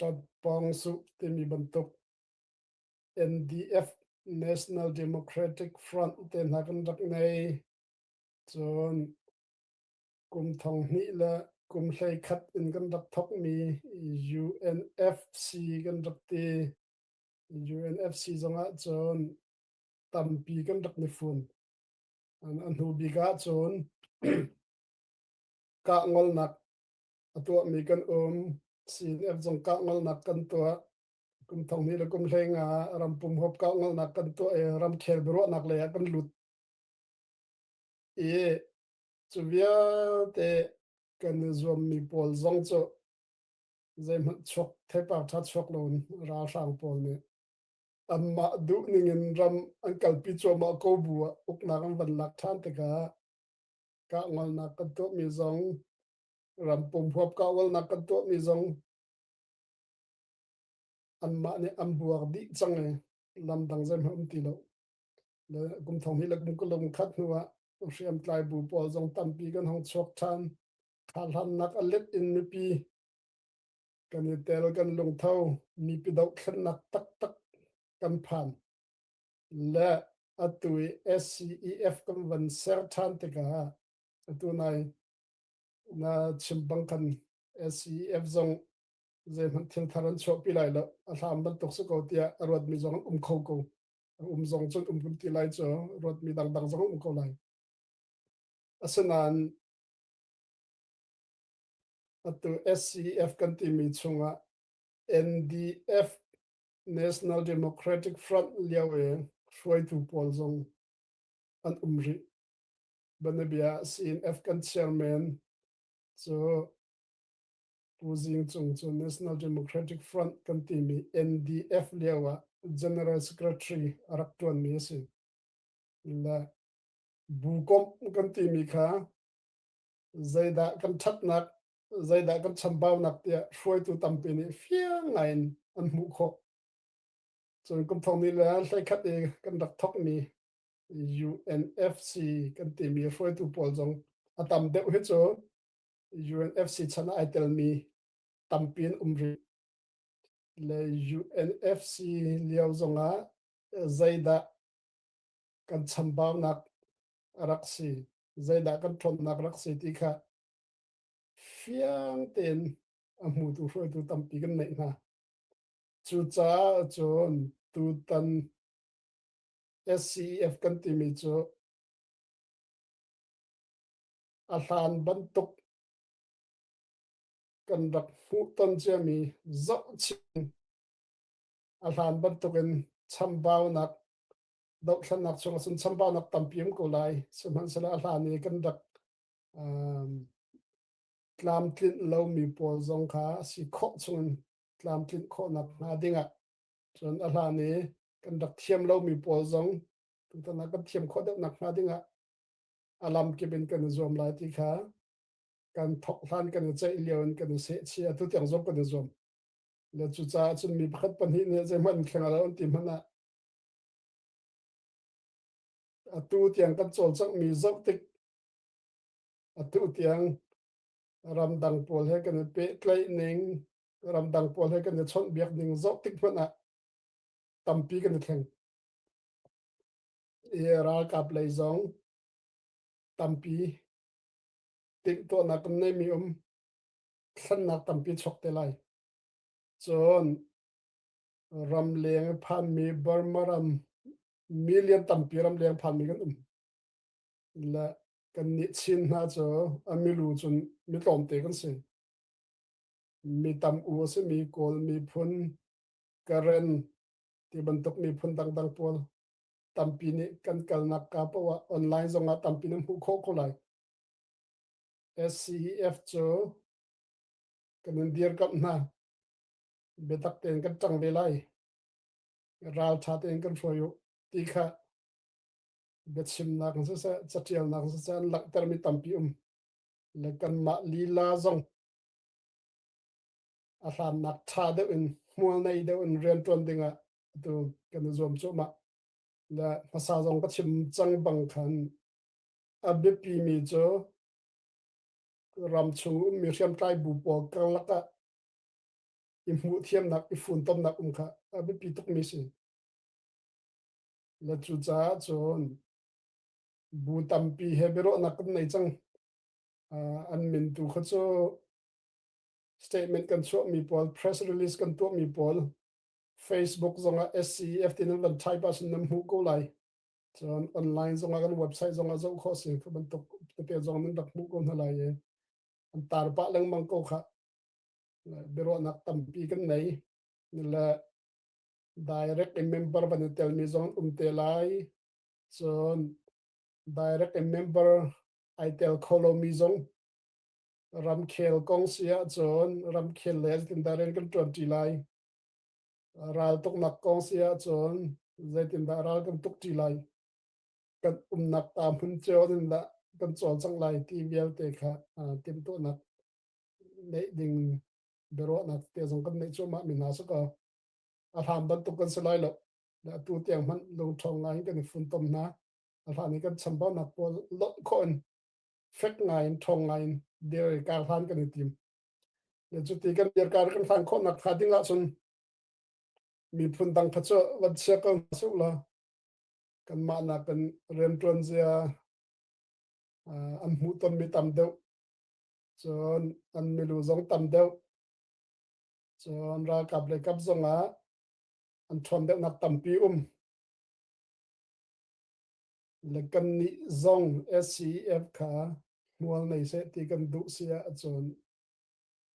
จัดปองสุที่มีบรรทุก NDF National Democratic Front เต็นหักันรักในจนกลุ่มทองนี้และกลุ่มใช้คัดอินกันรักทกมี UNFC กันรักตี UNFC จงอาจนตัมปีกันรักในฝุ่นอันหูบิกาจน กะงอลนักตัวมีกันCNF จงกะงอลนักกันตัวกลุ่มทองนี้และกลุ่มใช้งารำปุ่มหบกะงอลนักกันตัวรำเคลบรัวนักเลยกันหลุดจุเวียแต่กันรวมมีปอลซงโจใจมันชกเทปากชัดชกลนราช่างปอลเนี่ยมาดูนี่เงินรำอันกัลปิโจมาโกบัวอุกนักวันหลักฐานแต่กะงอลนักกันตัวมีซงรำปุ่มหบกะงอลนักกันตัวมีซงอันมาเนี่ยอันบัวดิจังเลยลำดังใจมันตีแล้วแล้วกุมทองนี้แล้วกุมก็ลงคัดหัวเสียมกลายบูปอลจงตัมปีกันห้องชกทานขาดหันนักอเล็ดอินมีปีกันเตลกันลงเท่ามีปีดอกขันนักตักกันผ่านและอตุย SCEF กันวันเซอร์ทานติกาอตุนายนาชิมบังกัน SCEF จงเจมันทิ้งทารันชอบปีไรแล้วอาทำบันตกสกอเตียรถมีจงเข้ากูจงจนกุมตีไรจ้ะรถมีดังจงเข้าไรอาศัยนั้นตัว SCF กันที่มีช่วง NDF National Democratic Front เลี้ยวช่วยถูกปอลจงอันริบันเบีย CNF กัน Chairman จะผู้ยิงจง National Democratic Front กันที่มี NDF เลี้ยว General Secretary รักตัวนี้สิและบุกมกันที่มีค่ะใจด่ากันชัดนักใจด่ากันชัมบาวนักเดียช่วยตัวตั้มปีนี้เฟี้ยงไงอันมุขส่วนกลุ่มทองนี้แล้วใช้คัดเองกันดักทอกมี UNFC กันที่มีช่วยตัวปอลจงอาตั้มเด็กเหตุ UNFC ชนะไอเตลมีตั้มปีนริและ UNFC เลี้ยวจงใจด่ากันชัมบาวนักรักษีใจด่ากันทนนักรักษีที่ค่ะเฟียงเต็นอามูตัวช่วยตัวตั้มปีกันไหนนะจุจ้าจนตัวตัน SCF กันที่มีจ้ะอาหารบรรทุกกันรักผู้ต้นจะมีจักชิงอาหารบรรทุกกันชัมบาวนักดอกชนักชงสุนชัมบาวนักตั้มปีมกุไลสมันสละอาหารนี้กันรักกลามกลิ่นเรามีปอจงขาสิโคชงกลามกลิ่นโคนักนาดิงส่วนอาหารนี้กันดักเทียมเรามีปอจงตัวนั้นก็เทียมโคดักนักนาดิงอารมณ์ก็เป็นกันรวมหลายที่ขาการทกทานกันใจเลียวกันเสียเชียทุกอย่างรวมกันรวมแล้วจุดจ้าจนมีพัดปัญหาเนี่ยจะมันแข่งอะไรอันติมันตัวเตียงกันโจลจักมีจักติกตัวเตียงรำดังปอลให้กันเป๊ะใกล้หนึ่งรำดังปอลให้กันชนเบียกหนึ่งจักติกมันตั้มปีกันแข่งรากับเลยจงตั้มปีติดตัวนักในมีขันนักตั้มปีชกเตลัยจนรำเลียงพันมีบาร์มารำมิลเลียนตั้มปีรำเลียงพันมีกันและกันนิชินนะจ๊ะอามิลูจนมีตอมเตกันสิมีตั้มอัวสิมีโกลมีพุนกระเรนที่บรรทุกมีพุนดังปอลตั้มปีนี้กันกัลนักกาเพราะว่าออนไลน์จงตั้มปีนั้นผู้โคกไล SCF จ๊ะกันเดียร์กับนะเบตักเต็นกันจังเบลัยราวชาเต็นกันฟอยตีค่ะเบ็ดชิมนักนั่นซะจัดเจียนักนั่นซะหลักแต่มีตั้มปีแล้วกันมาลีลาจงอาหารนักชาเดินมัวในเดินเรียนตัวดิ่งตัวกันรวมจุมาและภาษาจงก็ชิมจังบังคันอับปีมีจ้ะรำชูมีเชื่อมใกล้บุปผากันละก็ อิมูเทียมนักอิฟุนต้มนักค่ะอาปีตุกมิสิและจุจ้าจนบูตัมปีเฮเบโรนักกันในจังอันมินตุขโซ statement กันชัวมีพอล press release กันตัวมีพอล Facebook ซงSCF ที่นั่นกันไทยภาษาน้ำหูกูไลจนออนไลน์ซงกันเว็บไซต์ซงเจ้าข้อสิ่งที่มันตกเตียซงนั้นดักมุกุนอะไรอันตาร์ปะเรื่องมังโกค่ะเบโรนักตัมปีกันไหนนี่แหละ direct member บันเทลมีซงเตลัยจน direct member ไอเทลโคโลมีซงรำเคลกงเสียจนรำเคลเลสกันดาเรนกันตรวจจีไลราลตุกนักกงเสียจนเจตินดาราลกันตุกจีไลกันนักตามพุ่นเจ้าดินละกันสอนสังไลที่เวียลเตค่ะเต็มตัวนักในดิ่งเบโรนักเตะสงกันในช่วงมามินาสก็อาทามบันตุกันสลายหลบและตัวเตียงมันลงทองไงกันฝุ่นต้มนะอาทามนี้กันสัมภานักบอลลดคนเฟกไงทองไงเดียวการทานกันในทีมเดี๋ยวจุดที่กันเดียวการกันทานคนนักขาดิ้งละจนมีพุ่นดังพัชวัดเชียกันสุละกันมานักกันเรียนตรวนเสียอันหูต้นมีตำเดียวจนอันไม่รู้จงตำเดียวจนรากับเลยกับจงอันทนเดียวนักตำปีและกันนิจง SCF ค่ะมัวในเสติกันดุเสียจน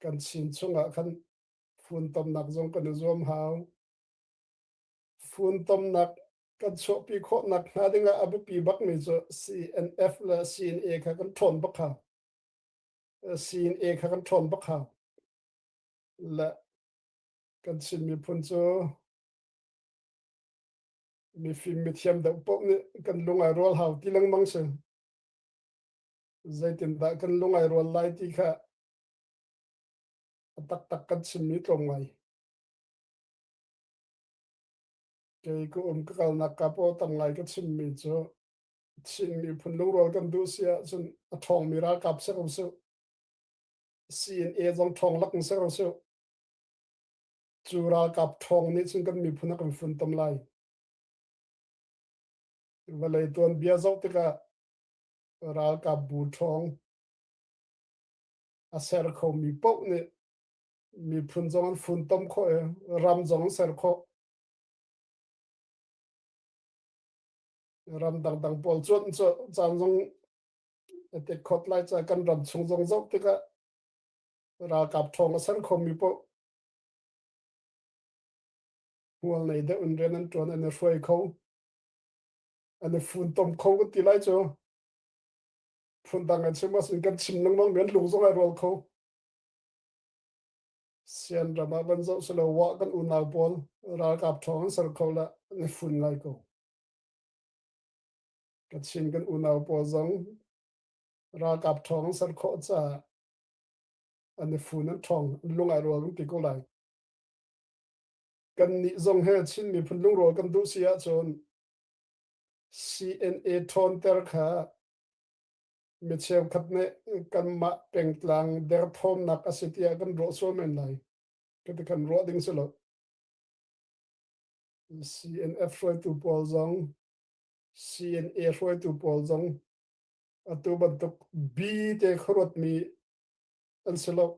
กันชินชงคันฝุ่นต้มนักจงกันรวมหาวฝุ่นต้มนักกันโชปีโคนักหาดึงอาบปีบักมีจะ CNF และ CNA ค่ะกันทนบักค่ะCNA ค่ะกันทนบักค่ะและกันชินมีพุ่นโจมีฟิล์มมีเทียมเดาปุ๊บนี่กันลงไอรัวหาวที่ลังมังเสใจตินตากันลงไอรัวไลที่ค่ะตักกันชินมีตรงไงเกี่ยก็ก็นักกับโอตั้งไงก็ชินมีโจชินมีพุ่นลงรัวกันดูเสียจนทองมีรากับเสียก็เสีย CNA จงทองลักเสียก็เสียจูรากับทองนี่ซึ่งกันมีพุ่นกันฝุ่นตำไลเวลาตัวเบียร์เจ้าติกะรากับบูทองอาเซอร์เขามีปุ๊บนี่มีพุ่นจงฝุ่นต้มโครำจงเซอร์เขารำดังๆปอลจนจะจางจงเด็กขดไล่จากกันรำชงจงเจ้าติกะรากับทองอาเซอร์เขามีปุ๊บหัวในเด็กอุ่นเรียนนั้นตัวนั้นช่วยเขาอันนี้ฝุ่นต้มเขาก็ตีไล่จ้ะฝุ่นต่างกันใช่ไหมสิ่งกันชิมนังมังเหมือนลุงส่งไอ้รอลเขาเสียนระมาบันเจ้าสลาวะกันอุ่นเอาบอลรากับทองสารเขาละในฝุ่นไล่เขากันชิมกันอุ่นเอาบอลจังรากับทองสารเขาจะอันนี้ฝุ่นนั้นทองลุงไอ้รอลลุงตีเขาไล่กันนี่จงเฮชินมีพุ่นลุงรอกันดูเสียจน CNA ทอนเตอร์ค่ะมีเชฟขัดเนกันมาเป็นกลางเดอร์ทอมนักอาศัยกันรอส่วนไหนก็จะกันรอดิ้งสลบ CNF ช่วยตัวบอลจัง CNA ช่วยตัวบอลจังตัวบันทึก B เตะขรดมีอันสลบ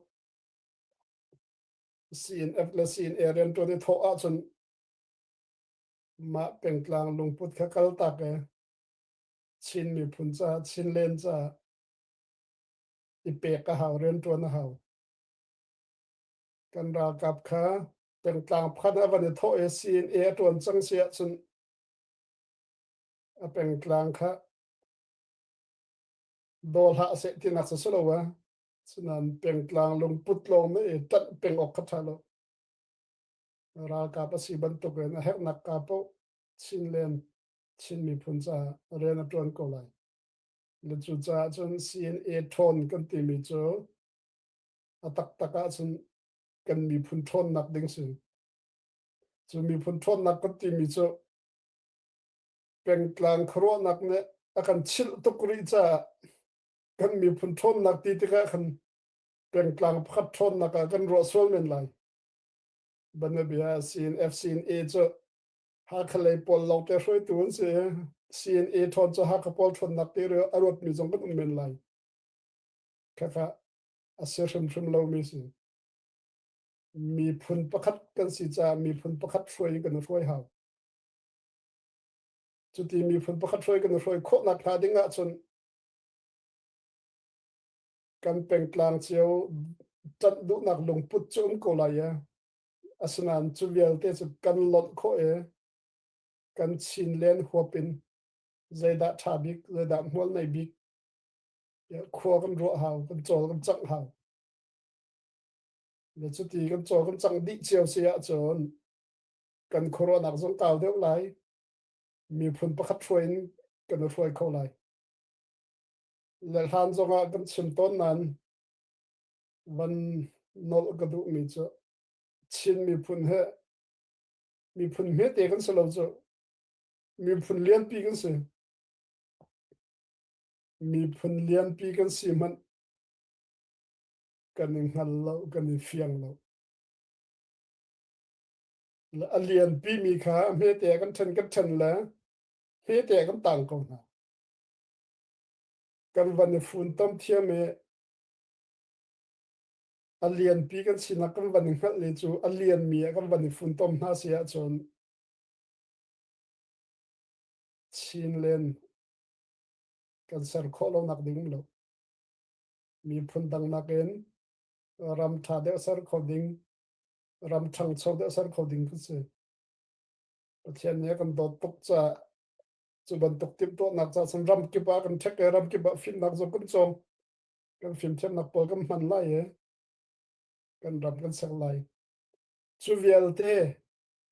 CNF และ CNA เรียนตัวที่ทอจนมาเป็นกลางลงพุทธกัลตักชินมีพุ่นจ้าชินเลนจ้าอีเปกกะหาวเรียนตัวนะหาวกันรากับค่ะเป็นกลางพันวันนี้โทเอซีนตัวจังเสียจนเป็นกลางค่ะโดลหะเสตินักสุลวะฉะนั้นเป็นกลางลงพุทธลงไม่ตัดเป็นออกขัดทะลรากับสีบรรทุกเรนแหกนักกับชินเลนชินมีพุ่นจ้าเรียนตัวก็เลยและจุดจ้าจน CNA ทนกันตีมีโจตักจนกันมีพุ่นทนนักดิ้งสิจนมีพุ่นทนนักกันตีมีโจเป็นกลางครัวนักเนี่ยอาการชิลตุกรีจ้ากันมีพุ่นทนนักตีติกะกันเป็นกลางพัดทนนักกันรอส่วนเป็นไร บันเบีย CNF CNA จะหาคะเลยปอลลองแต่ช่วยตัวเสีย CNA ทอนจะหากระปอลทนนักเตเรอรถมีจงกันอุเมนไลค่ะอาเซียนชมเรามีสิมีผลประคัดกันสิจะมีผลประคัดช่วยกันช่วยเฮาจุดที่มีผลประคัดช่วยกันช่วยโคนักหาดิ้งะจนกันเป็นกลางเจียวจัดดุนักลงพุทธจุ่มโกลายอาสนานจุเวลเตจุกันหลดโคกันชินเลนหัวเป็นใจดัทาบิกใจดัหัวในบิกขวกันรัวเฮากันโจกันจังเฮาแล้วจุดที่กันโจกันจังดิเจียวเสียจนกันโคโรนาจงเก่าเท่าไรมีผลประคัดช่วยกันช่วยเขาไรและทานจงกันชิมต้นนั้นวันนอลกระดูมีจะชินมีผลเฮเตกันสลบจะมีผลเลี้ยนปีกันสิมีผลเลี้ยนปีกันสิมันกันหันเรากันเฟียงเราและเลี้ยนปีมีขาเฮเตกันชันแล้วเฮเตกันต่างกันนะกันวันฝุ่นต้มเทียมเลียนปีกันสินักกันวันหัดเลยจูเลียนมีกันวันฝุ่นต้มหน้าเสียจนชินเลนกันเสร์โคลนักดิ่งเรามีผลดังนักเองรำทาเดอเสร์โคดิ่งรำทังโชเดอเสร์โคดิ่งก็สิประเทศนี้กันโดดตกจะจุบันตกติดตัวนักจะสันรำกิบะกันเช็ครำกิบะฟิล์มนักจงกันจงกันฟิล์มเทียมนักปอกันมันไล่กันรำกันสักไล่จูเวลเต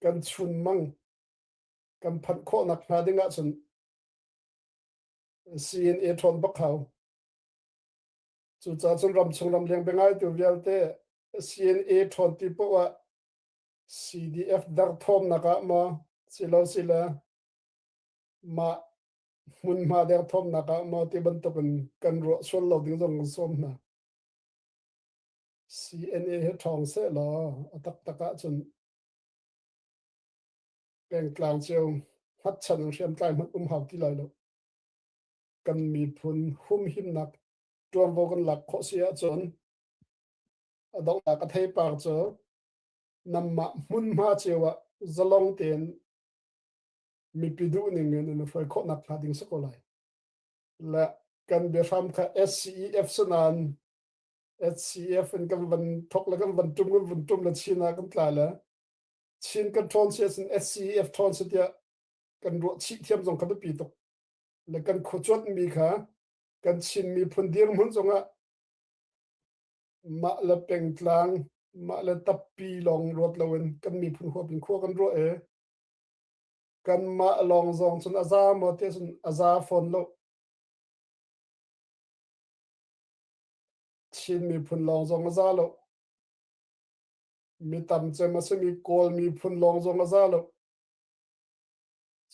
กันชุนมังกันพันโคนักหาดิ่งอ่ะจนCNA ทนบักเขาจุดจนรำชงรำเลียงเป็นไงตัวเวลเต CNA ทนที่บอกว่า CDF ดักทอมนักมาสิลามามุนมาดักทอมนักมาที่บรรทุกกันรัวส่วนเราดึงตรงส้มนะ CNA ให้ทองเสร็จแล้วตักจนเป็นกลางเจียวฮัดฉันเชียนใกล้มันหาวที่ไรแล้วกันมีผลหุ่มหิมนักจวนโวกันหลักโคเสียจนดอกหลักกระเทยปากเจอนำมามุนมาเจียวจะลองเตียนมีปิดูหนึ่งเงินไฟโคนักหาดิ่งสักอะไรและกันเบียร์ทำค่ะ SCEF สนาน SCF เป็นกันวันทกแล้วกันวันจุ่มแล้วชินากันกลายแล้วชินกันทอนเสียสิน SCF ทอนเสียกันรัวชิเทียมส่งขับปีตกและกันโคจรมีค่ะกันชินมีผลเดียงมันจงมาละเป็นกลางมาละตับปีลองรถละเวนกันมีผลหัวเป็นขั้วกันรัวกันมาลองจงจนอาซาหมดจนอาซาฝนโลชินมีผลลองจงอาซาโลมีตำเจมาสมีโกลมีผลลองจงอาซาโล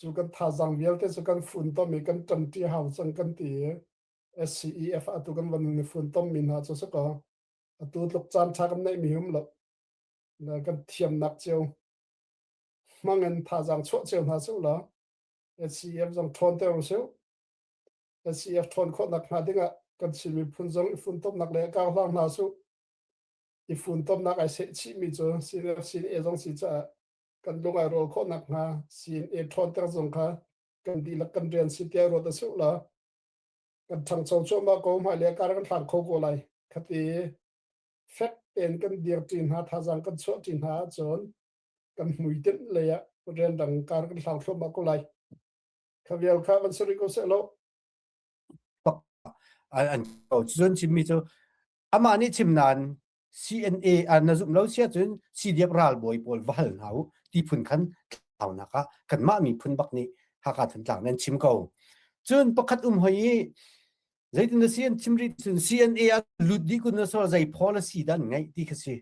สุกันท่าจังเวียลเตสุกันฝุ่นต้มมีกันจันที่หาวจังกันตี SCEF อตุกันวันนี้ฝุ่นต้มมีหาจุสก็อตุตกจานชากันในมีหุ่มหลบแล้วกันเทียมนักเจียวมังเงินท่าจังชั่วเจียวหาสุละ SCEF จังทนเตอร์เสียว SCEF ทนคนนักหาดิ้งกันชิมีฝุ่นจังฝุ่นต้มนักเลยก้าวล่างหาสุอีฝุ่นต้มนักไอเสชิมีจูCNF CNA จังสิจะกันลงไอโรลคนนักหา CNA ทนเตอร์จังค่ะกันดีละกันเรียนสิเตียโรตสุละกันทางโซเชียลมาโกมาเรียการกันผ่านโคโกไลคติเฟกเป็นกันเดียร์จีนหาทาจังกันโซจีนหาจนกันมุยตินเลยเรียนดังการกันทางโซมาโกไลขบเวลข้าวันสุริโกเซโลอันจนชิมมีจูอามานี่ชิมนาน CNA อันนั้นจุ่มเราเสียจน CDF รัลบอยปอลวัลเฮาที่พุ่นคันเอานะคะกันมามีพุ่นบักนี้หากาถึงต่างนั้นชิมเขาจนประคัดหอยใจตินเสียนชิมริจน CNA ลุดดีกุนสอใจ policy ด้านไงที่คือสิ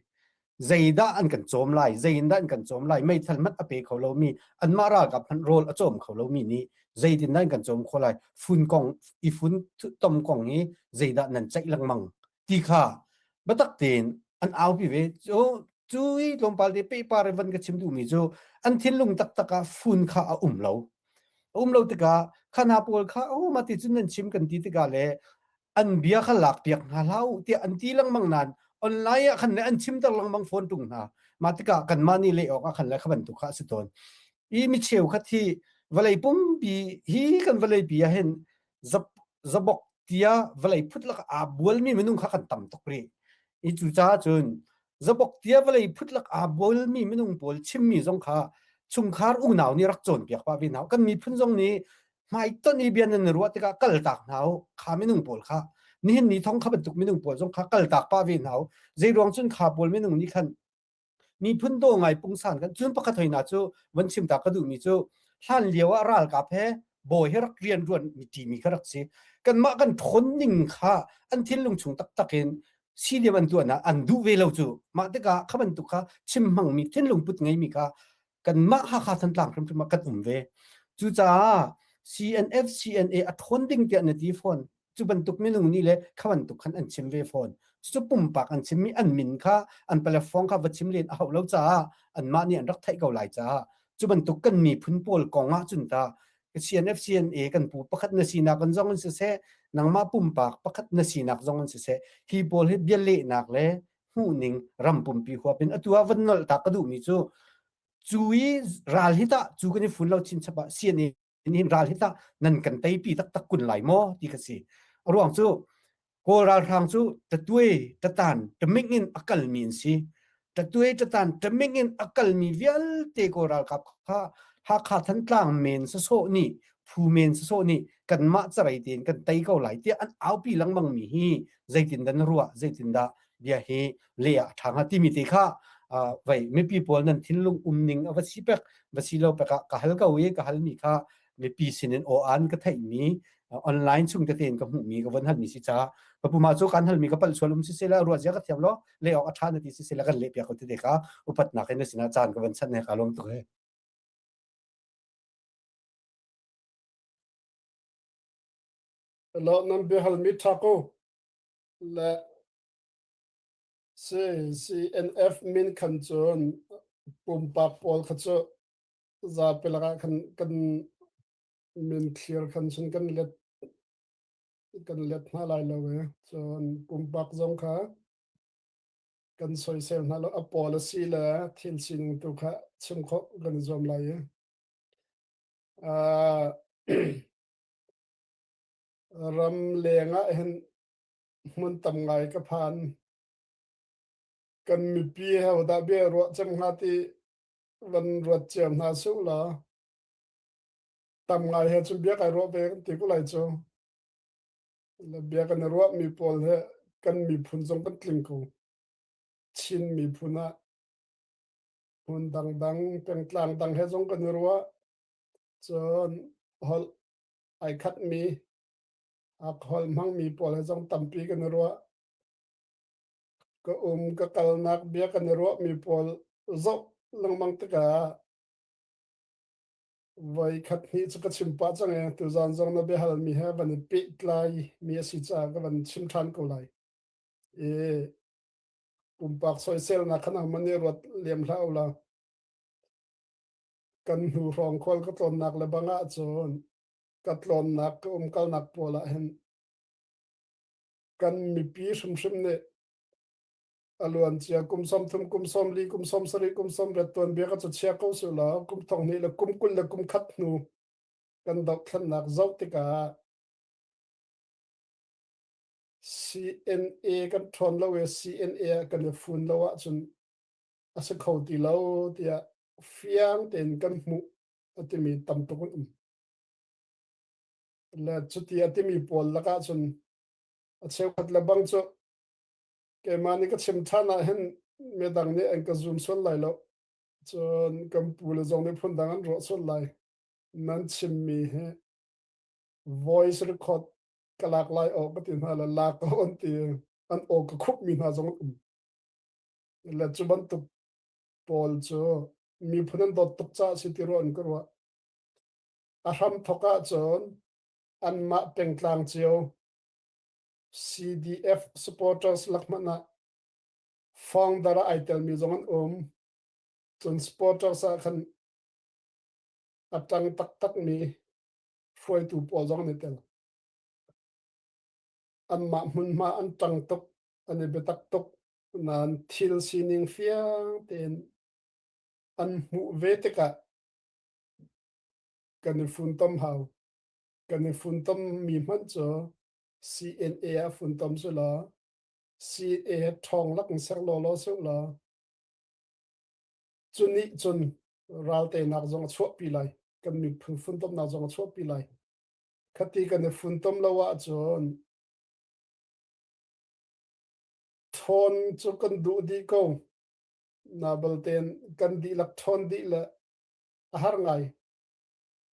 ใจด้านกันโจมไล่ใจด้านกันโจมไล่ไม่ทันมัดอเปเขาเรามีอันมารากับพันโรลอโจมเขาเรามีนี้ใจดินด้านกันโจมเขาไล่ฝุ่นกองอีฝุ่นต้มกองนี้ใจด้านนั้นใจลังมังที่ค่ะบัตักเตนอันเอาพี่เวโจ จุยลงปาลเปปาเรวันกะชิมดูมิโจอันทินลุงตักตะกะฟุนข้าเราตะกะขนาปอลข้าโอ้มาติจุนนันชิมกันติตะกะเลอันเบียขลักเปียกหาเล่าที่อันที่ลังมังนานออนไลน์คันอันชิมตะลังมังฟอนตุงนามาตะกะกันมานี่เลยออกคันและขบันตุกะสุดตนอีมิเชลคัดที่วลัยปุ่มปีฮีกันวลัยปีเห็นจะบอกเตียวลัยพุทธลักอาบวลมีมนุงขันต่ำตกรีอีจุจ้าจนจะบอกเตียวลัยพุทธลักอาบวลมีมนุงปอลชิมมีสงขาชุมคาร์อุณาวนี่รักจนเปียกว่าวินาวกันมีพุ่นทรงนี้ไม่ต้นอีเบียนนันรัวติกากัลตักนาวขาไม่นุ่งปอลค่ะนี่เห็นนี่ท้องขับตุกไม่นุ่งปอลทรงขากัลตักป้าวินาวใจรวงจนขาปอลไม่นุ่งนี่คันมีพุ่นโตไงปุงสานกันจนปะกะถอยนาจูวันชิมตากระดูมีจูท่านเลียวราลกาเพโบยให้รักเรียนรวนมีทีมีขรักสิกันมากันทนนิ่งค่ะอันที่ลงชุงตักเห็นสีเดียมันตัวนะอันดูเวลาจูมาเด็กขับมันตุกค่ะชิมหังมีที่ลงปุดไงมีค่ะกันมาหาขาทันต่างกันมากันเวจูจ้า CNF CNA อัดทนดิ่งเตียนตีฟอนจูบันตุกไม่ลงนี่เลยขับมันตุกขันอันชิมเวฟอนจูปุ่มปากอันชิมมีอันมินค่ะอันเปลฟองค่ะวัดชิมเรียนเอาแล้วจ้าอันมาเนี่ยรักไทยเกาหลีจ้าจุบันตุกกันมีพุ่นปอลกองจุนตา CNF CNA กันปูประคัดนสีนักกันจงกันเสะนังมาปุ่มปากประคัดนสีนักจงกันเสะฮีปอลเฮเบียเล่นักเล่หูนิงรำปุ่มปีหัวเป็นอตัววันนลตากระดูมีจูจุยราลฮิตาจูกันฝุ่นเราชินฉบับ CNA นี่ราลฮิตานั่นกันไตปีตักกุนไหลหม้อที่กษีรวงจูโกราลทางจูตะตุยตะตานตะมิกินอักลมีนสีตะตุยตะตานตะมิกินอักลมีเวียลเตโกราลกับข้าหากขาดทันกลางเมนโซนี่ผู้เมนโซนี่กันมาจะไรเตียนกันไตเกาไหลเตียอันเอาปีหลังมังมีฮีใจตินดันรัวใจตินดาเดียฮีเลียทางที่มีตีข้าไว้ไม่ปีปอลนั้นทิ้งลงนิงวัชิเปกวัชิโลเปกกะฮัลกะเวกะฮัลมีข้าไม่ปีสินโออันก็ไทยมีออนไลน์ช่วงเตียนกับหูมีกับวันฮัลมีสิจ้าพอผู้มาโจกันฮัลมีกับปัลชวลุมสิเซลารัวเสียกับเทียมล้อเลยออกอัฐานที่สิเซลากันเล็บยาเขาติดข้าอุปัตนักในสินาจานกับวันชันในขาลงตัวแล้วนั้นเบลมิทักโกและ CNF มินขันจนปุ่มปากปอลขัดจะจะเป็นละกันมินเคลียร์ขันฉันกันเล็ดน่าไล่เราเว้ยจนปุ่มปากจงค่ะกันสวยเซลน่าเราอปอลสีละทิลสินตุค่ะชิมเขากันจอมไล่รำเลียงเห็นมันตำไงก็ผ่านกันมีปีเหาดาเบียรัวจำหาที่วันรัวเจียมหาสุละตำไงเห็นจนเบียกันรัวไปกันตีกุไลโจแล้วเบียกันรัวมีปอลเฮกันมีพุนจงกันกลิ่งกูชินมีพุนะพุนดังเป็นกลางดังเฮจงกันรัวจนฮอลไอคัดมีอักฮอลมังมีปอลเฮจงตำปีกันรัวก็ก็กลนักเบียกันรัวมีปอลจบลังมังตะกาไว้คัดนี้จะก็ชิมปัจจังเองตัวจานจงนับเบียฮัลมีเฮวันปิดไลมีสิจ้าก็วันชิมทันก็ไลปุ่มปากซอยเซลนักขนาดมันเนี่ยรถเลี้ยมเท่าละกันหูรองคนก็ตนหนักเลยบางอาจนกัดลนหนักก็กัลหนักปวดละเห็นกันมีปีชุ่มเนี่ยอลวนเชียกุมสมทุมกุมสมลีกุมสมสรีกุมสมเรตวนเบียก็จะเชียเขาสุละกุมทองนี้ละกุมกุลละกุมขัดนูกันดอกขันหนักเจ้าติกา CNA กันทนแล้วCNA กันฝุ่นแล้วจนอาศัยเขาตีแล้วเดียเฟียงเต็นกันหมู่ที่มีตำตุกันและจุดที่มีปอลแล้วก็จนอาศัยขัดละบังจุแกมานี่ก็ชิมท่านะเห็นเมื่อดังนี้เองก็ซูมส่วนไหลแล้วจนกำปูเลยจงได้พ้นดังนั้นรอส่วนไหลนั้นชิมมีให้ voice record กลากไลออกก็ติดหาละลากก็อันตีอันออกก็คุบมีหาจงและจุบันตุปอลโจมีพนันดตุกจ้าสิติรอนก็ว่าอารัมทกะจนอันมาเป็นกลางเจียวCDF supporters ลักมันนะ fong dara aitel mi zongan chun supporter sa khan atang tak mi foi tu pol zong ne tel an ma mun ma an tang tok an betak tok nan thil sining fiang ten an mu veteka kan fun tom hau kan fun tom mi man cho CNA a fun tom so la CA thong lak sak lo so la chuni chun ralte nak jong chho pi lai kan mi fun tom na jong chho pi lai khati kan fun tom lawa chon thon chu kan du di ko na balten kan di lak thon di la har ngai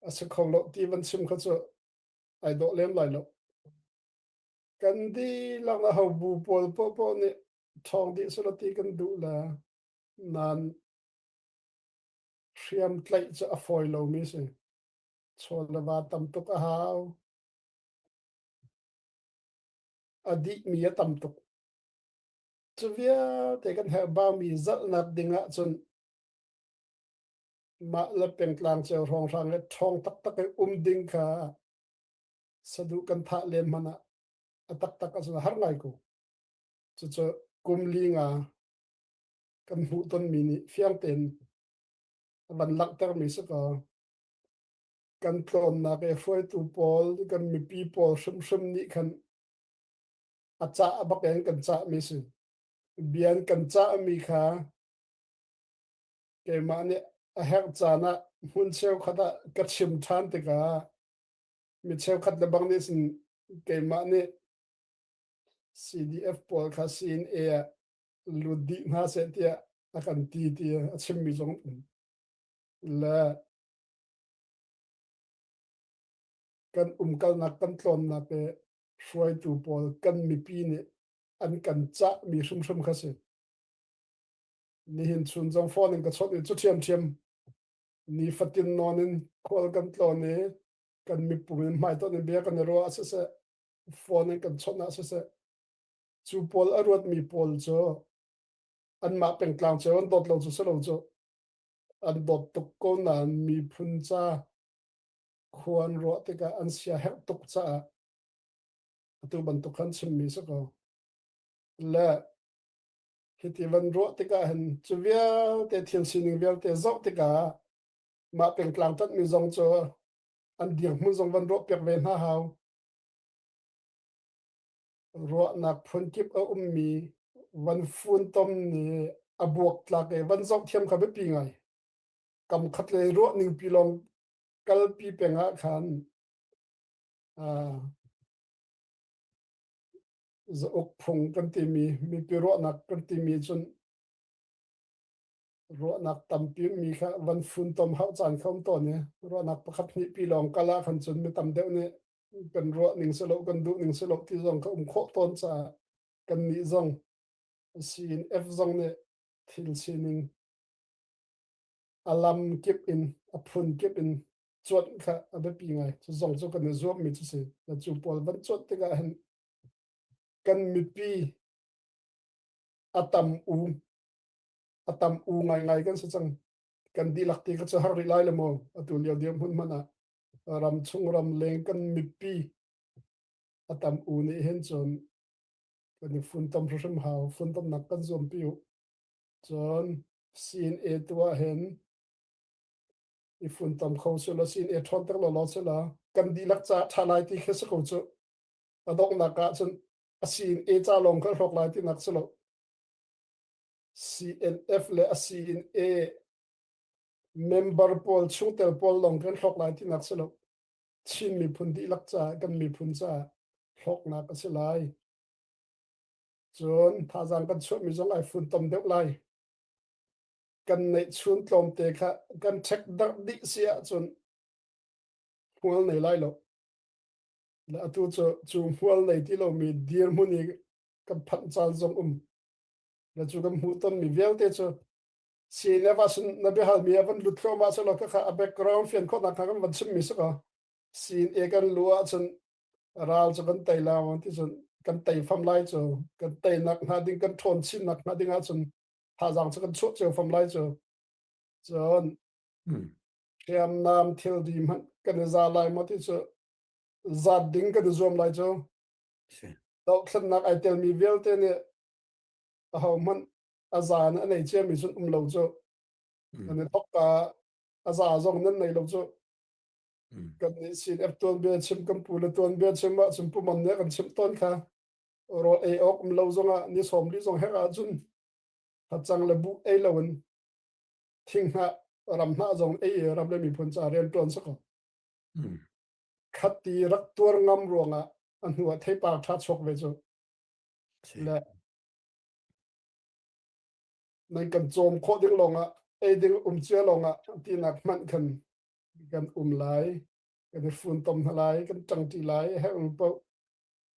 asa khong lo ti van sim kha chu ai do lem lai lo kan di lang na ho bu pol po ne thong di so ti kan du la nan riam tlai cha a foi lo mi se chol la ba tam tok a hau adi mi a tam tok chuvia te kan ha ba mi zal nak dinga chun ma la peng tlang che rong rang le thong tak e ding kha sadu kan tha le mana tak asu har ngai ko chu kum linga kan hu ton mi ni fiang ten ban lak ter mi sa ka kan tlom na ke foi tu pol kan mi pi pol shum ni khan acha abak en kan cha mi su bian kan cha mi kha ke ma ne a hek cha na hun cheu khata ka chim than te ka mi cheu khat le bang ni sin ke ma ne CDF pol kha sin e ludi na se tia akan ti a chim mi jong la kan kal na kan tlom na pe foi tu pol kan mi pi ne an kan cha mi shum kha se ni hin chun jong phone ka chot ni chu thiam ni fatin nonin khol kan tlon ne kan mi pu mai to ne be kan ro asa phone kan chot na asa chu pol arot mi pol cho an ma peng tlang che on dot lo chu so lo cho an dot tok ko na mi phun cha khuan ro te ka an sia hek tok cha tu ban to khan chim mi so ko la hiti van ro te ka han chu via te thian sining vel te zok te ka ma peng tlang tat mi zong cho an diang mu zong van ro pek ve na hau ro na phun kip a mi van fun tom ni abuak tla ke van zok thiam kha be pi ngai kam khat le ro ning pi long kal pi penga khan zo ok phung kan ti mi pi ro nak kan ti mi chun ro nak tam pi mi kha van fun tom hau chan khom to ne ro nak pakhat ni pi long kala khan chun mi tam deu ne kan ro ning selo kan du ning selo ti zong kha kho ton cha kan ni zong sin f zong ne thil sining alam kip in aphun kip in chot kha abe pi ngai chu zong chu kan zo mi chu se la chu pol van chot te ga han kan mi pi atam u ngai kan sa chang kan di lak ti ka chu har ri lai le mo atu liao diam hun mana ram chung ram leng kan mi pi atam u ni hen chon kan fun tam rum hau fun tam nak kan zom piu chon sin e tua hen ifun tam kho so la sin e thon tak lo se la kan di lak cha thalai ti khe sa ko chu adok na ka chun asin e cha long ka rok lai ti nak selo CNF le asin e member pol chutel pol long kan rok lai ti nak selo chin mi phun di lak cha kan mi phun cha rok na ka se lai chon tha jang kan chu mi jong ai fun tam deu lai kan nei chun tlom te kha kan thek dak di sia chun hual nei lai lo la tu chu hual nei ti lo mi dir muni kan phan chal zong la chu kan hu ton mi vel te chu si ne va sun na be hal mi avan lut kho ma so lo ka a background fian kho na ka kan van chim mi so ka sin e kan lua chun ral chu kan tai la wan ti chun kan tai pham lai cho kan tai nak na ding kan thon chin nak na ding a chun tha jang cha kan chu che pham lai cho chon khiam nam thil di man kan za lai ma ti cho za ding kan zom lai cho dau thlan nak ai tel mi vel te ne how man azan anei che mi chun lo cho kan thok ka aza zong nan nei lo cho kan ni sin ep ton be chim kan pu le ton be chim ma chim pu man ne kan chim ton kha ro e ok lo zonga ni som li zong hera chun ha chang le bu e lawin thing ha ram na zong e ram le mi phun cha ren ton sa ko khati rak tur ngam ronga an huwa thei pa tha chok ve cho le nai kan chom kho ding longa e ding che longa ti nak man kan lai kan fun tom lai kan chang ti lai ha po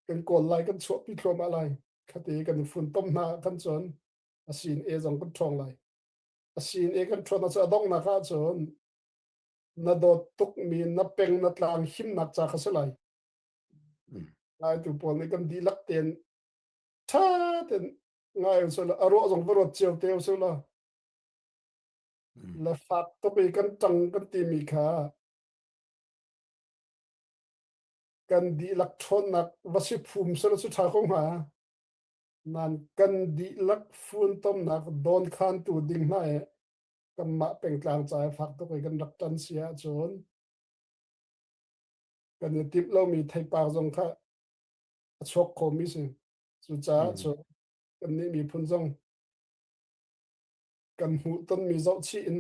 kan kol lai kan chop pi thom alai khati kan fun tom na kan chon asin e jong kan thong lai asin e kan thona cha dong na kha chon na do tuk mi na peng na tlang him nak cha kha salai lai tu pol ni kan di lak ten tha ten ngai so la aro jong ro chiao te so la fat to pe kan chang kan ti mi kha kan di lak thon nak wasi phum so su tha khong ha nan kan di lak fun tom nak don khan tu ding na e kan ma peng tlang chai fak to pe kan rak tan sia chon kan ni tip lo mi thai pa jong kha chok ko mi se chu cha cho kan ni mi phun jong kan hu ton mi zau chi in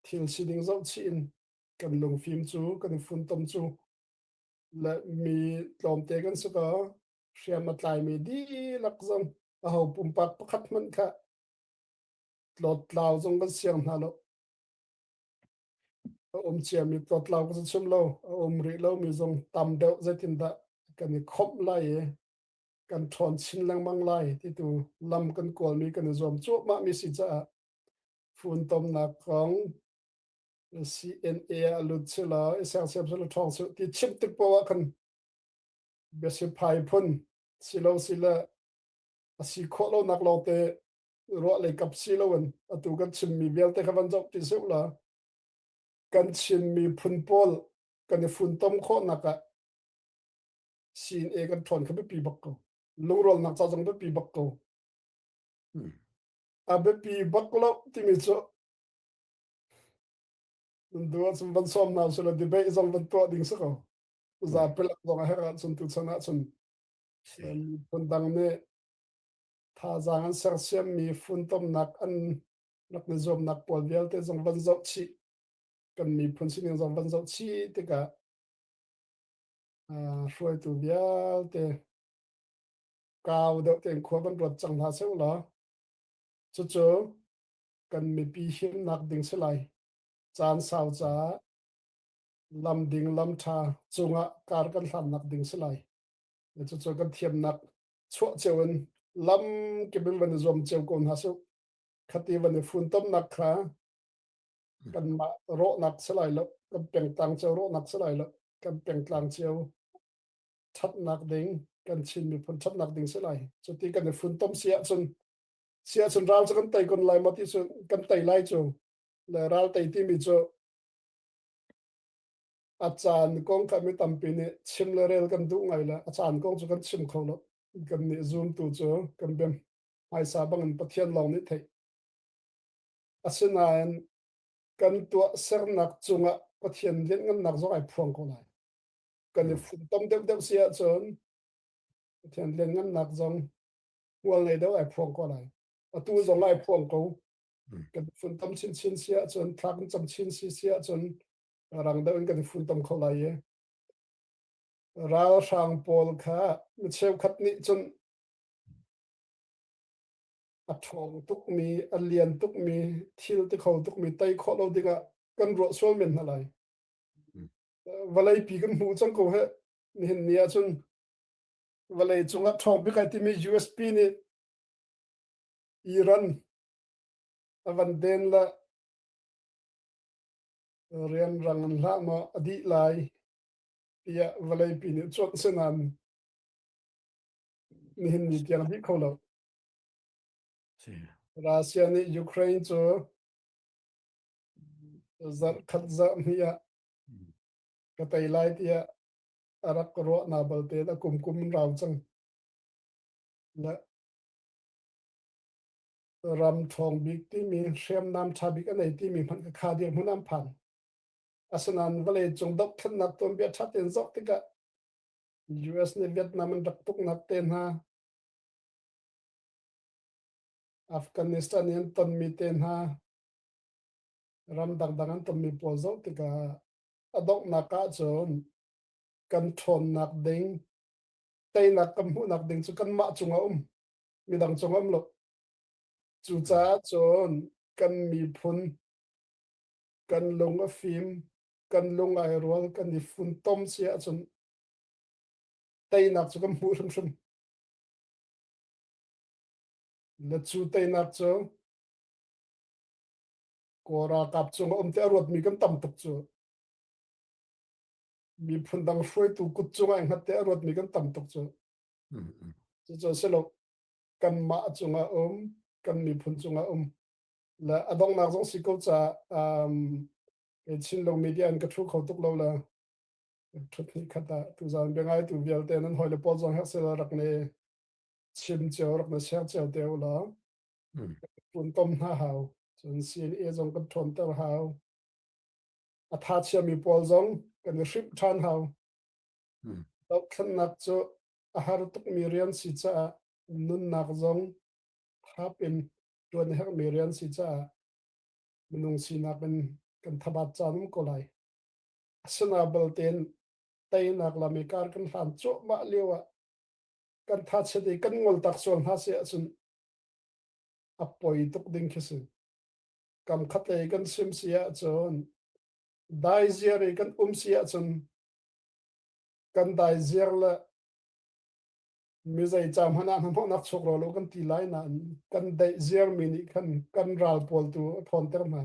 thil si ding zau chi in kan lung phim chu kan fun tom chu la mi tlom te kan sa ka shia mat lai mi di lak zong a ho pum pak pakhat man kha tlot law zong kan siang na lo chia mi tlot law ka chum lo ri lo mi zong tam deu zatin da kan ni khop lai kan thon chin lang mang lai ti tu lam kan kol mi kan zom chu ma mi si cha fun tom na kong CNA alut chila isang sep selo thong su ti chip tik po kan besi phai phun silo sila asi kholo nak lo te ro le kap silo wen atu kan chim mi bel te khawan jok ti su la kan chim mi phun pol kan fun tom kho naka sin e kan thon kha pi bak ko lungrol nak cha jong pi bak ko a be pi bak lo ti mi cho Dua zum ban som na so la debate is on ban to ding so za pel ko ma hera sun tu sana sun pun dang ne tha zang ser sem mi fun tom nak an nak ne zom nak pol vel te zong ban zau chi kan mi pun sin zong ban zau chi te ka shoi tu vel te kaw de te ko ban rot chang ha se la chu chu kan mi pi him nak ding se lai chan sao cha lam ding lam tha chunga kar kan hlan nak ding selai chu chu kan thiam nak chho chewen lam ke bil ban zom cheu kon hasu khati ban fun tom nak kha kan ma ro nak selai lo kan peng tang cheu ro nak selai lo kan peng tlang cheu that nak ding kan chin mi phun that nak ding selai chu ti kan fun tom sia chun ral kan tai kon lai ma ti chu kan tai lai chu le ral tai ti mi chu achan kong ka mi tampi ni chim le rel kan du ngai la achan kong chu kan chim kho lo kan ni zoom tu chu kan bem ai sa bang an pathian long ni thei asinain kan tu ser nak chunga pathian len ngan nak zo ai phuang ko lai kan ni fun tom deu sia chon pathian len ngan nak zong wal nei deu ai phuang ko lai atu zong ai phuang ko kan fun tom chin sia chon thak cham chin sia chon rang da kan fun tom kho lai ye ral sang pol kha mi cheu khat ni chun a thong tuk mi a lian tuk mi thil te kho tuk mi tai kho lo dinga kan ro sol men halai walai pi kan mu chang ko he ni nia chun walai chunga thong bi kai ti mi USP ni Iran avan den la rian rang an la ma adi lai ya walai pi ni chot senan ni hin ni tiang bi kholo Sí. Russia ni Ukraine cho zar khat za mia ka tai lai tia arak ro na bal te da kum raw chang la ram thong big ti mi shem nam cha big anei ti mi phan ka kha dia munam phan asanan vale chung dok khan nak tom bia that ten zok tika US ni Vietnam an dak tuk nak ten ha Afghanistan yan ton mi ten ha ram dak dangan ton mi pol zok tika adok naka chon kan thon nak ding tay nak kam hu nak ding chu kan ma chunga mi dang chunga lo chu cha chon kan mi phun kan long a film kan long ai rol kan ni fun tom sia chon tay nak chu kan hu shum le chu tay nak chu kora kap chunga te rot mi kan tam tuk chu mi phun dang hroi tu kut chunga ngat te rot mi kan tam tuk chu chu selo kan ma chunga kan mi phun chunga la adong nak jong si ko cha e chin lo media an ka thu kho tuk lo la thut ni khata tu zan be ngai tu vial te nan hoi le pol jong ha se rak ne chim cheo rak na sia cheo te la pun tom na hao chun sin e jong kan thon ter hao a tha chia mi pol jong kan rip than hao dok khan nak cho a har tuk mi rian si cha nun nak jong hapin tuan hek mi rian si cha minung si nak kan thabat chanum ko lai asana balten tay nak la mi kar kan han cho ma lewa kan tha chhe kan ngol tak sol ha se chun apoi tuk ding khise kam khate kan sim sia chon dai ziar kan sia chun kan dai ziar la mi zai cham hana mo nak chok lo kan ti lai na kan dai ziar mi ni kan ral pol tu thon ter ma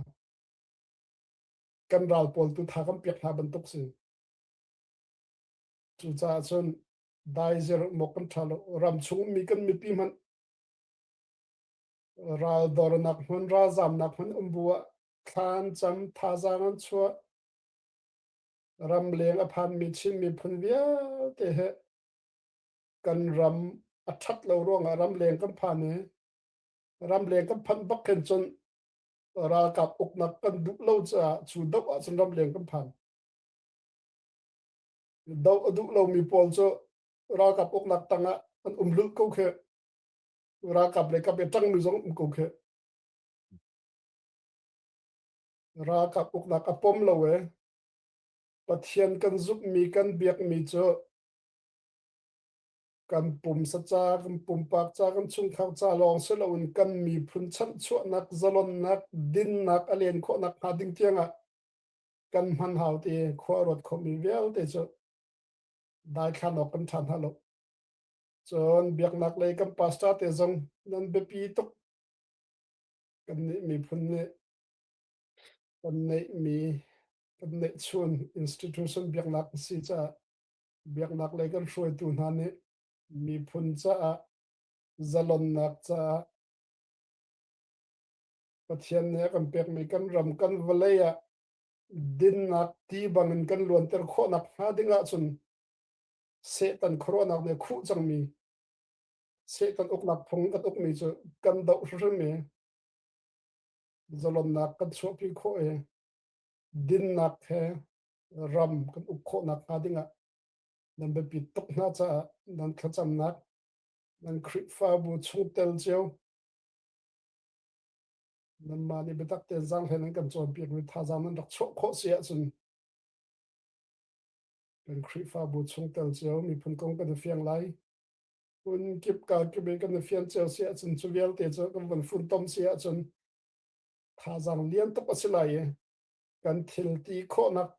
kan ral pol tu tha kan pek na ban tuk se chu cha chon dai ziar mo kan thalo ram chung mi kan mi pi man ral dor nak hun ra zam nak hun bua khan cham tha zangan chua ram leng a phan mi chin mi phun via te he kan ram a that lo rong a ram leng kan phan ne ram leng kan phan bak ken chon ra kap uk nak kan du lo cha chu dok a chon ram leng kan phan do du lo mi pol cho ra kap uk nak tanga an lu ko khe ra kap le kap e tang mi zong ko khe ra kap uk nak a pom lo we pathian kan zup mi kan biak mi cho kan pum sa cha kan pum pak cha kan chung khau cha long se lo un kan mi phun chan chu nak zalon nak din nak alen kho nak ha ding tianga kan man hau te kho rot kho mi vel te cho dai khan ok kan than halo chon biak nak le kan pasta te zong nan be pi tok kan ni mi phun ne kan nei mi kan nei chun institution biak nak si cha biak nak le kan hroi tu na ne mi phun cha zalon nak cha pathian ne kan pek mi kan ram kan valeya din nak ti bangin kan luan ter kho nak ha dinga chun se tan corona ne khu chang mi se tan ok nak phung ka tok mi chu kan do hre me zalon nak kan chopi kho e din nak he ram kan uk kho nak ha dinga nan be pi tok na cha nan khacham nak nan khri fa bu chung tel cheu nan ma ni betak te zang he nan kan chon pi ri tha zam nan dak cho kho sia chun kan khri fa bu chung tel cheu mi phun kong kan fiang lai un kip ka ke be kan fiang cheu sia chun chu vel te cho kan van fun tom sia chun tha zang lian to pasilai kan thil ti kho nak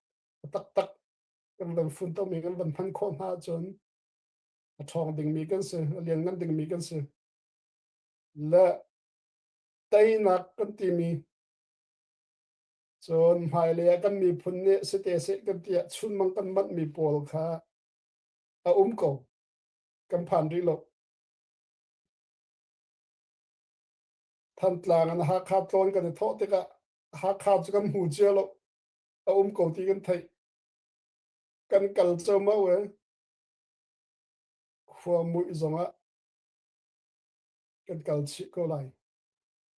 tak tak kan van fun tom mi kan van phan kho na chun a thong ding mi kan se lian ngan ding mi kan se la tay nak kan ti mi chon hai le kan mi phun ne se te se kan tia chun mang kan mat mi pol kha a ko kan phan ri lo ท่านตลางอันหาขาดตอนกันโทษติกะหาขาดจะกันหูเจียแล้วเอากตีกันไทยกันกัลเจอมาเว้ขวามุยจงะกันกัลชิก็ไล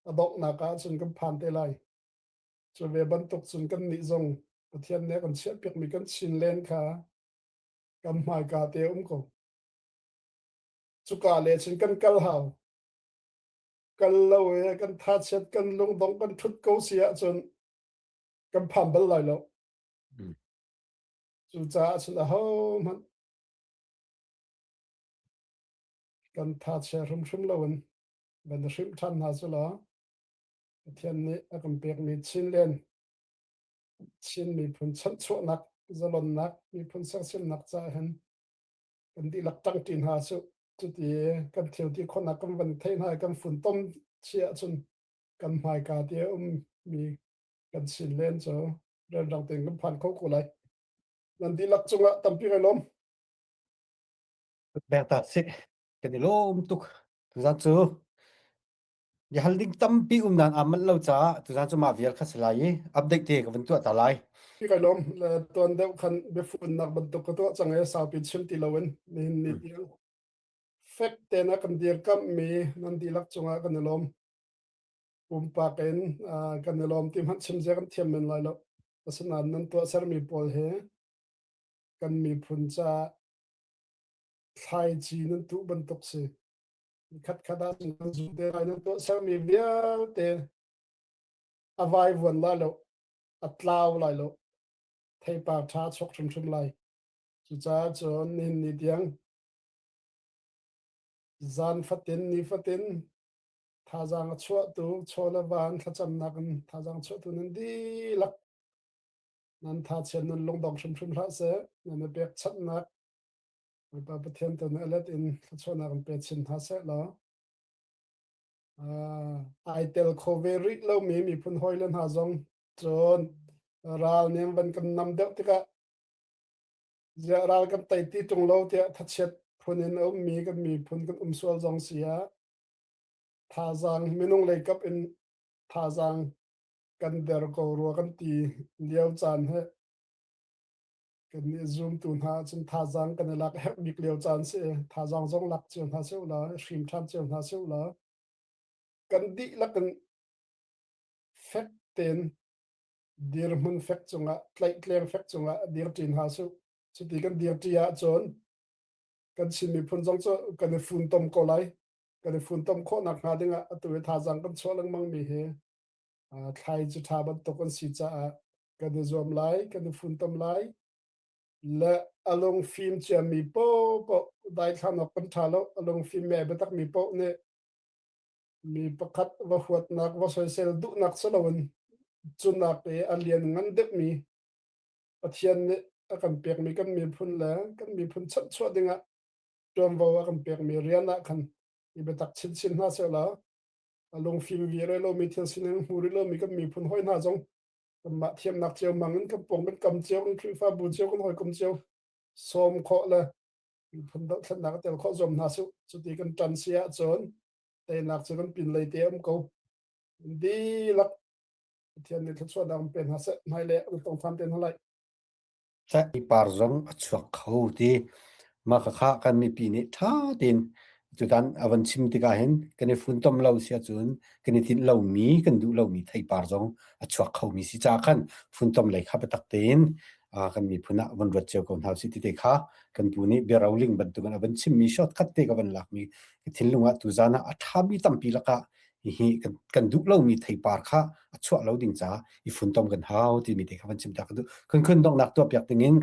อดอกนากาจนกันผ่านเตไลจะเวบันตกจนกันนิจงประเทศนี้กันเชียเปียกมีกันชินเลนค่ะกำหมายกาเตก็สุกาเลชินกันกัลหาวกันเลวกันทัดเช็ดกันลงดงกันทุดเกาเสียจนกันผ่านบัลไลแล้วจุจ้าจนเฮามันกันทัดเช็ดชุ่มๆแล้วบันชิมทันหาสุลาเทียนนี้กันเปียกมีชินเลนชินมีผลชั้นชั่วนักจะลนนักมีผลสักเส้นนักใจเห็นกันที่หลักตั้งจินหาสุจุดที่กันเที่ยวที่คนนักกันวันเทนให้กันฝุ่นต้มเชียจนกันหมายกาเดียวมีกันชินเลนเจอเรื่องเราเต็งกันผ่านเขากูเลยนั่นที่หลักจุงละตั้มพี่ไอ้ล้มแบบตัดสิกันนี่ล้มตุกทุกท่านจูอย่าหันดิ้งตั้มปีนั้นมันเล่าจ้าทุกท่านจะมาเวียร์คัสไลอัปเดตเทกับวันตัวตาไลพี่ไอ้ล้มแล้วตอนเดียวกันเบฝุ่นนักบรรทุกตัวจังไอ้สาวปิดชิมตีละวันนี่เดียวเฟกเตนะกันเดียร์กับมีนั่นที่หลักจุงละกันนี่ล้มปุ่มปากเอ็นกันนี่ล้มที่มันชิมเจกันเทียมเป็นไรแล้วเพราะฉะนั้นนั่นตัวเสร์มีพอลเฮกันมีผลจะไทยจีนั่นตัวบรรทุกสิขัดขัดอันนั้นจุดเดียวนั่นตัวเสร์มีเวียเตอวัยวันไรแล้วอัตลาวไรแล้วไทยปากชาชกชุมไรจุดจ้าจนนี่เดียงจานฟัดเต็นนี่ฟัดเต็นท่าจางชั่วตัวชั่วละวันถ้าจำนักท่าจางชั่วตัวนั้นดีลักนั้นท่าเช่นนั้นลงดองชุมละเสนั่นเป็นชัดนักไม่ปะประเทศตัวนั้นเล็ดอินถ้าชั่วนักเป็นชินท่าเสแล้วไอเทลโคเวริเรามีพุ่นหอยเล่นหาจงจนเราเนี่ยมันกันนำเด็กที่ก็จะเรากันไต่ที่ตรงเราที่ทัดเช็ดพุ่นเอามีกันมีพุ่นกันสวลจงเสียท่าจางไม่นุ่งเลยกับอินท่าจางกันเดรกรัวกันตีเลี้ยวจานให้กันนี่ซูมตุนหาจนท่าจางกันหลักแฮกบิกเลี้ยวจานเสียท่าจางจงหลักเจียนหาเสียวละชิมทันเจียนหาเสียวละกันดีละกันเฟกเตนดีร์มันเฟกจงอ่ะไกลเกลียงเฟกจงอ่ะดีร์จีนหาเสียวสุดที่กันดีร์จีอาจนกันชิมีพุ่นจงจะกันฝุ่นต้มก็ไหลกันฝุ่นต้มโคนักหาดึงอ่ะตัวท่าจางกันชัวลังมังมีเฮไทยจะทาบันตกันสิจ้ากันจอมไลกันฝุ่นต้มไลและอารมณ์ฟิล์มจะมีโป๊ะได้ขนาดกันทาแล้วอารมณ์ฟิล์มแม่เป็นตักมีโป๊ะเนี่ยมีประคัดว่าหัวนักว่าสวยเซลดุนักสลวนจุนักอันเลียนงั้นเด็กมีประเทศเนี่ยกันเปียกมีกันมีพุ่นแล้วกันมีพุ่นชัดชัวดึงอ่ะจอมว่ากันเปียกมีเรียนละกันอีเป็นตักชินหน้าเสียแล้วอารมณ์ฟิล์มวีเรโลมีเทียนสินหูริโลมีกันมีพุ่นห้อยหน้าจงกันมาเทียมนักเจียวมังกันกับปงกันกำเจียวกันคลิฟ้าบูเจียวกันหอยกำเจียวสมเคาะเลยพุ่นดักนักเตลเคาะจมหน้าสุดที่กันจันเสียจนแต่นักจะกันปินเลยเตมกูดีลักเทียนนี่ทุกส่วนดังเป็นหาเสไม่เละต้องทำเป็นเท่าไหร่ใช่ปาร์จงชวกเขาที่มาค้ากันมีปีนี้ท่าดินจุดนั้นอวันชิมติกาเห็นกันในฝุ่นต้มเหล้าเสียจนกันในทิ้งเหล้ามีกันดูเหล้ามีไทยปาร์จงชวกเขามีสิจ้ากันฝุ่นต้มไหลขับไปตักเต็นกันมีพุ่นะวันรถเจ้าของเฮาสิติเตค่ะกันปูนี้เบราวลิงบันตุกันอวันชิมมีช็อตคัดเตกับวันหลักมีทิ้งลงว่าตุจานะทามีตั้มปีละกะฮีกันดูเหล้ามีไทยปาร์ค่ะชวกเหล้าดิ่งจ้าอีฝุ่นต้มกันเฮาที่มีเตกับวันชิมตากันดูขึ้นต้องนักตัวเปียกตึงเงิน